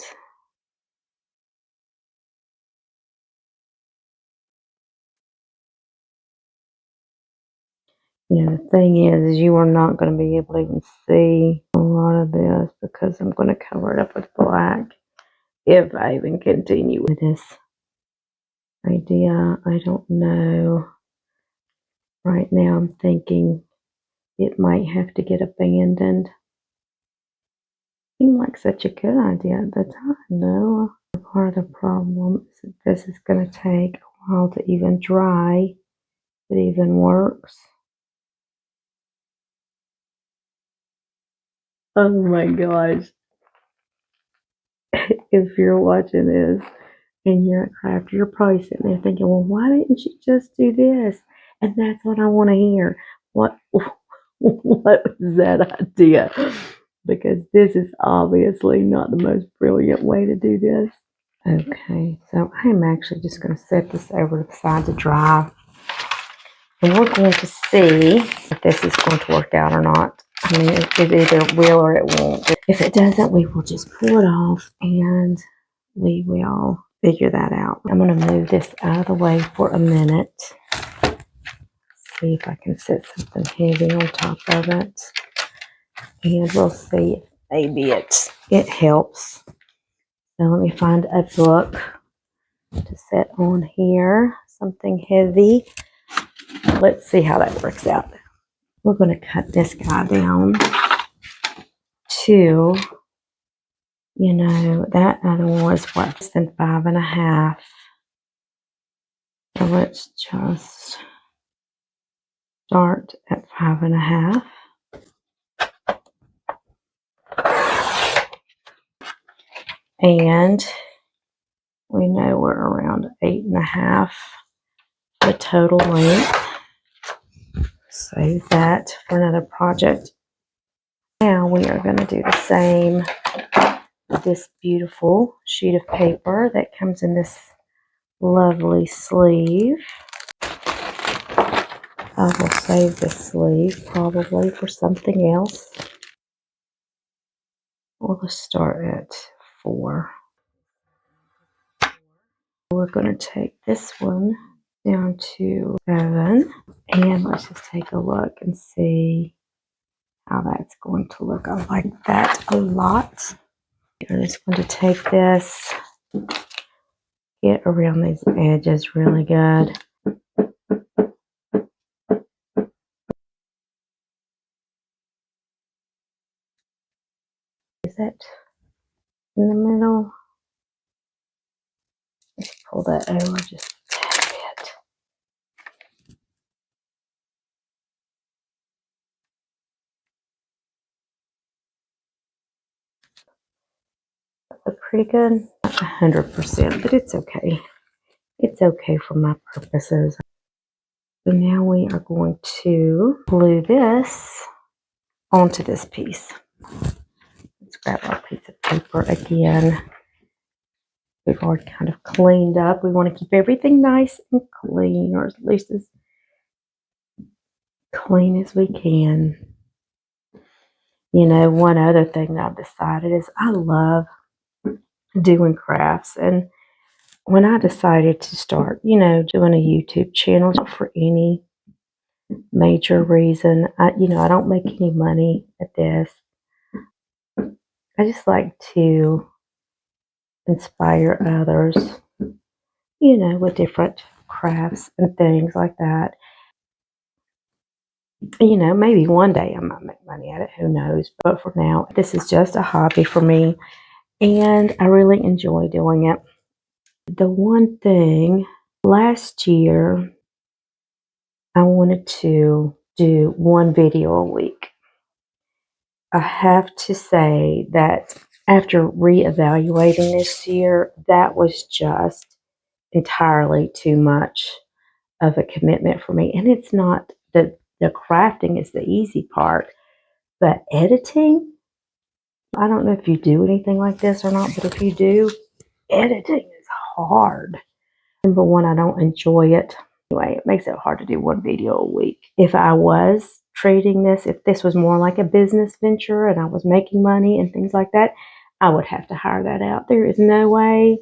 S1: You know, the thing is you are not going to be able to even see a lot of this because I'm going to cover it up with black if I even continue with this idea. I don't know. Right now I'm thinking it might have to get abandoned. Seemed like such a good idea at the time, though. Part of the problem is that this is going to take a while to even dry. If it even works. Oh my gosh. If you're watching this and you're a crafter, you're probably sitting there thinking, well, why didn't you just do this? And that's what I want to hear. What was that idea? Because this is obviously not the most brilliant way to do this. Okay, so I am actually just going to set this over to the side to dry. And we're going to see if this is going to work out or not. I mean, it either will or it won't. If it doesn't, we will just pull it off and we will figure that out. I'm going to move this out of the way for a minute. See if I can set something heavy on top of it. And we'll see if maybe it helps. So let me find a book to set on here. Something heavy. Let's see how that works out. We're going to cut this guy down to, you know, that other one was what, less than 5.5. So let's just start at 5.5. And we know we're around 8.5 the total length. Save that for another project. Now we are going to do the same with this beautiful sheet of paper that comes in this lovely sleeve. I will save the sleeve probably for something else. We'll start at 4. We're going to take this one down to 7. And let's just take a look and see how that's going to look. I like that a lot. I'm just going to take this, get around these edges really good. Is that in the middle? Let's pull that over just a tad bit. Look pretty good. Not 100%, but it's okay. It's okay for my purposes. So now we are going to glue this onto this piece. Let's grab our piece of paper again. We've already kind of cleaned up. We want to keep everything nice and clean, or at least as clean as we can. You know, one other thing that I've decided is I love doing crafts. And when I decided to start, you know, doing a YouTube channel, not for any major reason. I don't make any money at this. I just like to inspire others, you know, with different crafts and things like that. You know, maybe one day I might make money at it, who knows. But for now, this is just a hobby for me, and I really enjoy doing it. The one thing, last year, I wanted to do one video a week. I have to say that after reevaluating this year, that was just entirely too much of a commitment for me. And it's not the crafting is the easy part, but editing, I don't know if you do anything like this or not, but if you do, editing is hard. Number one, I don't enjoy it. Anyway, it makes it hard to do one video a week. If I was treating this, if this was more like a business venture and I was making money and things like that, I would have to hire that out. There is no way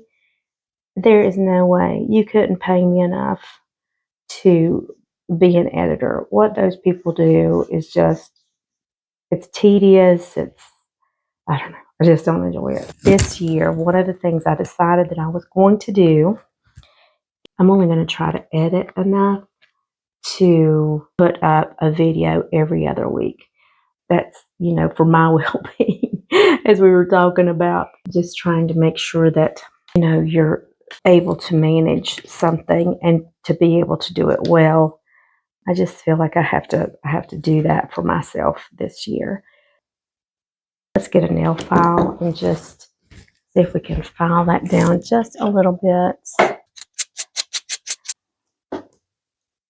S1: you couldn't pay me enough to be an editor. What those people do is just, it's tedious. I don't know. I just don't enjoy it. This year, one of the things I decided that I was going to do, I'm only going to try to edit enough to put up a video every other week. That's, for my well-being, as we were talking about, just trying to make sure that, you're able to manage something and to be able to do it well. I just feel like I have to do that for myself this year. Let's get a nail file and just see if we can file that down just a little bit.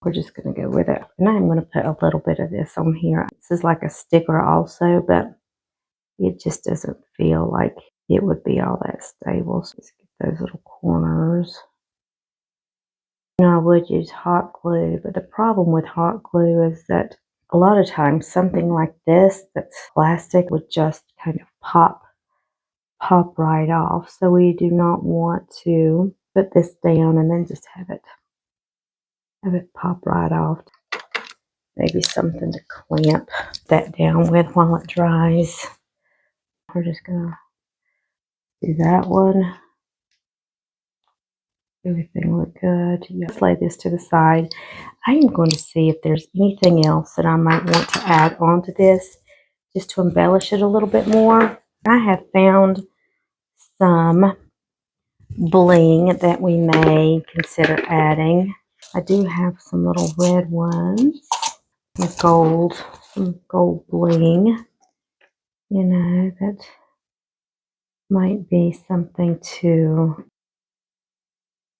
S1: We're just going to go with it. And I'm going to put a little bit of this on here. This is like a sticker also, but it just doesn't feel like it would be all that stable. So let's get those little corners. I would use hot glue, but the problem with hot glue is that a lot of times something like this that's plastic would just kind of pop right off. So we do not want to put this down and then just have it pop right off. Maybe something to clamp that down with while it dries. We're just gonna do that one. Everything look good. Let's lay this to the side. I am going to see if there's anything else that I might want to add onto this just to embellish it a little bit more. I have found some bling that we may consider adding. I do have some little red ones with gold, some gold bling. That might be something to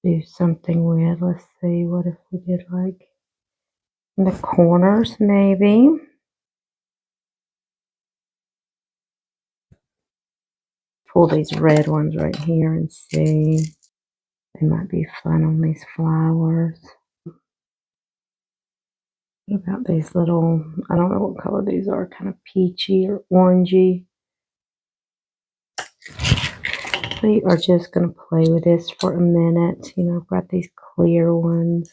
S1: do something with. Let's see, what if we did like in the corners maybe? Pull these red ones right here and see. They might be fun on these flowers. What about these little, I don't know what color these are, kind of peachy or orangey. We are just going to play with this for a minute. I've got these clear ones.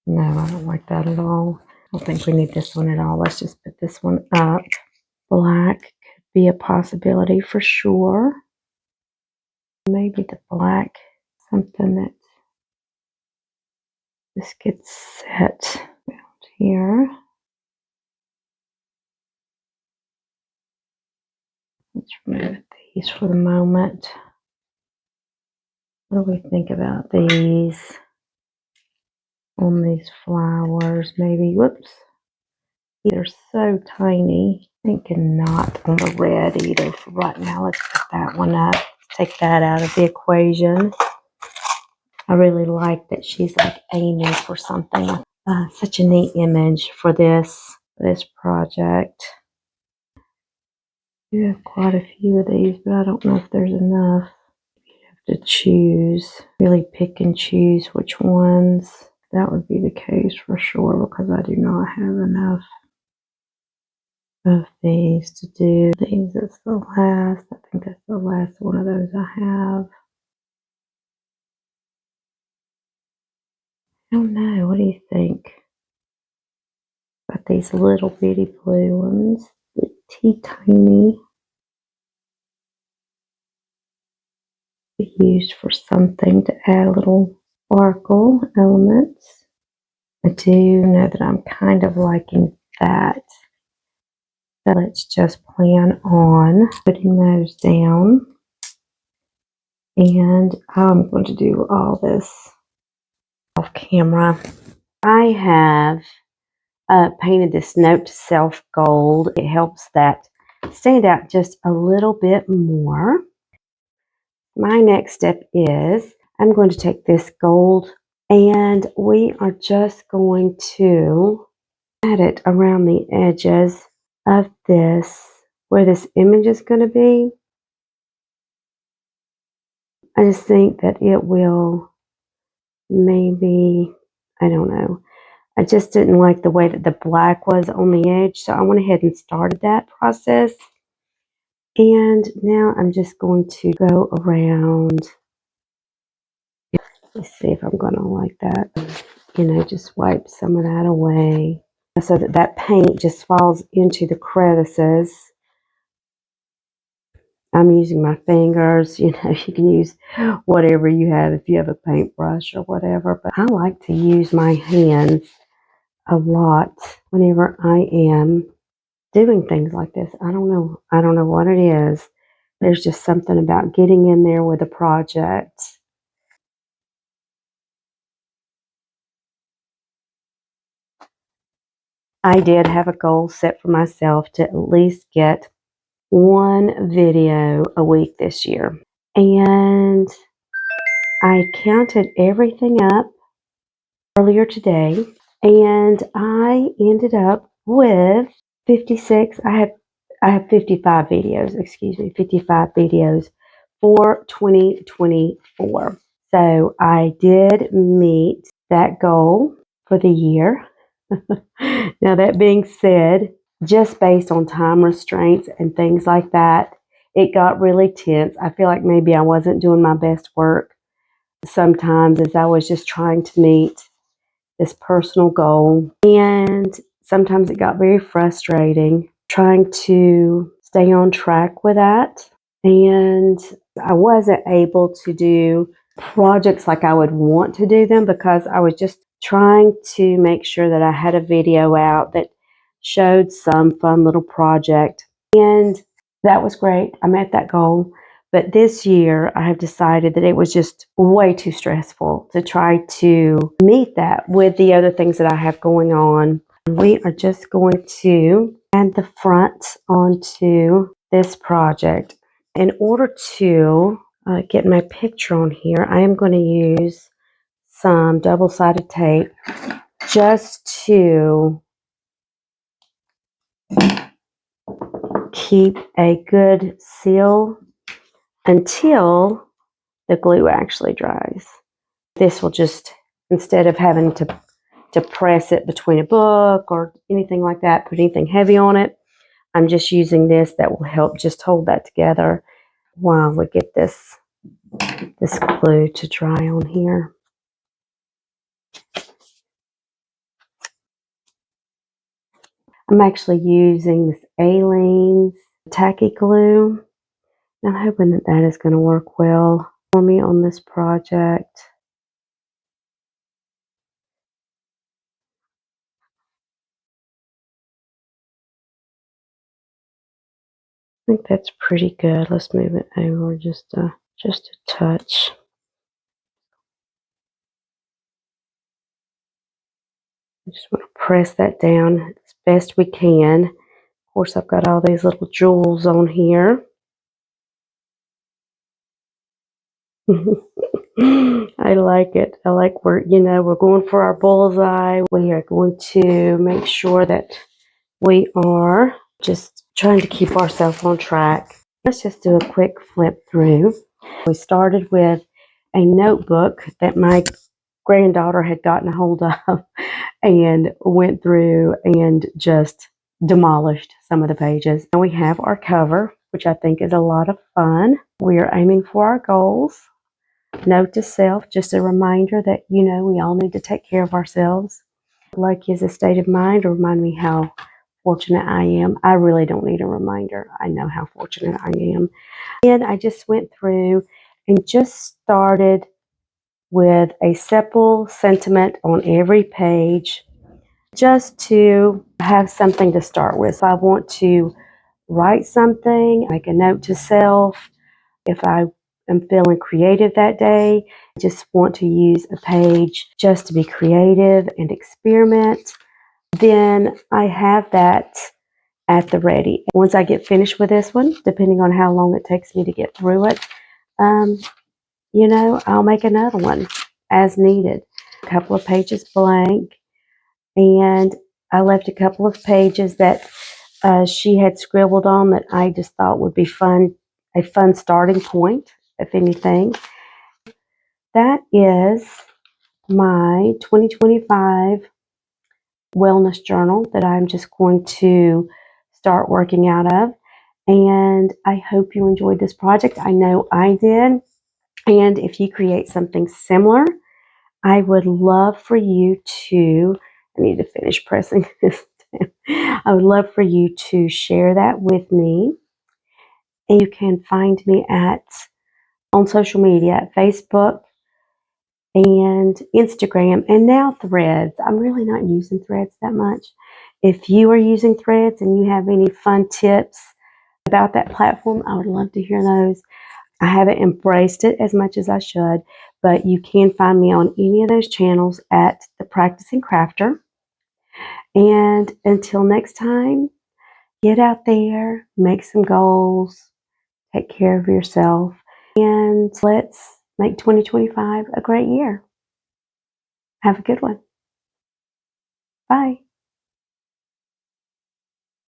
S1: No, I don't like that at all. I don't think we need this one at all. Let's just put this one up. Black could be a possibility for sure. Maybe the black, something that this gets set around here. Let's remove these for the moment. What do we think about these on these flowers? Maybe, whoops, they're so tiny. Thinking not on the red either for right now. Let's put that one up. Take that out of the equation. I really like that she's like aiming for something. Such a neat image for this project. You have quite a few of these, but I don't know if there's enough. You have to choose, really pick and choose which ones. That would be the case for sure because I do not have enough of these to do. These, that's the last. I think that's the last one of those I have. I don't know. What do you think? Got these little bitty blue ones, teeny tiny. Be used for something to add a little sparkle elements. I do know that I'm kind of liking that. So let's just plan on putting those down. And I'm going to do all this off camera. I have painted this note to self gold. It helps that stand out just a little bit more. My next step is I'm going to take this gold and we are just going to add it around the edges of this, where this image is going to be. I just think that it will maybe, I don't know. I just didn't like the way that the black was on the edge, so I went ahead and started that process. And now I'm just going to go around. Let's see if I'm going to like that. Just wipe some of that away so that that paint just falls into the crevices. I'm using my fingers. You can use whatever you have if you have a paintbrush or whatever. But I like to use my hands a lot whenever I am doing things like this. I don't know what it is. There's just something about getting in there with a project. I did have a goal set for myself to at least get one video a week this year. And I counted everything up earlier today and I ended up with 56. I have 55 videos, 55 videos for 2024. So I did meet that goal for the year. Now, that being said, just based on time restraints and things like that, it got really tense. I feel like maybe I wasn't doing my best work sometimes as I was just trying to meet this personal goal. And sometimes it got very frustrating trying to stay on track with that. And I wasn't able to do projects like I would want to do them because I was just trying to make sure that I had a video out that showed some fun little project. And that was great. I met that goal. But this year, I have decided that it was just way too stressful to try to meet that with the other things that I have going on. We are just going to add the front onto this project. In order to get my picture on here, I am going to use some double-sided tape just to keep a good seal until the glue actually dries. This will just, instead of having to press it between a book or anything like that, put anything heavy on it, I'm just using this that will help just hold that together while we get this glue to dry on here. I'm actually using this Aleene's tacky glue. I'm hoping that that is going to work well for me on this project. I think that's pretty good. Let's move it over just a touch. I just want to press that down as best we can. Of course, I've got all these little jewels on here. I like it. I like we're going for our bullseye. We are going to make sure that we are just trying to keep ourselves on track. Let's just do a quick flip through. We started with a notebook that my granddaughter had gotten a hold of and went through and just demolished some of the pages. And we have our cover, which I think is a lot of fun. We are aiming for our goals. Note to self, just a reminder that, we all need to take care of ourselves. Lucky is a state of mind to remind me how fortunate I am. I really don't need a reminder. I know how fortunate I am. And I just went through and just started with a simple sentiment on every page just to have something to start with. So I want to write something, make a note to self. If I am feeling creative that day, I just want to use a page just to be creative and experiment, then I have that at the ready. Once I get finished with this one, depending on how long it takes me to get through it, I'll make another one as needed. A couple of pages blank, and I left a couple of pages that she had scribbled on that I just thought would be a fun starting point, if anything. That is my 2025 wellness journal that I'm just going to start working out of. And I hope you enjoyed this project. I know I did. And if you create something similar, I would love for you to, I need to finish pressing this down. I would love for you to share that with me. And you can find me on social media at Facebook and Instagram, and now Threads. I'm really not using Threads that much. If you are using Threads and you have any fun tips about that platform, I would love to hear those. I haven't embraced it as much as I should, but you can find me on any of those channels at The Practicing Crafter. And until next time, get out there, make some goals, take care of yourself, and let's make 2025 a great year. Have a good one. Bye.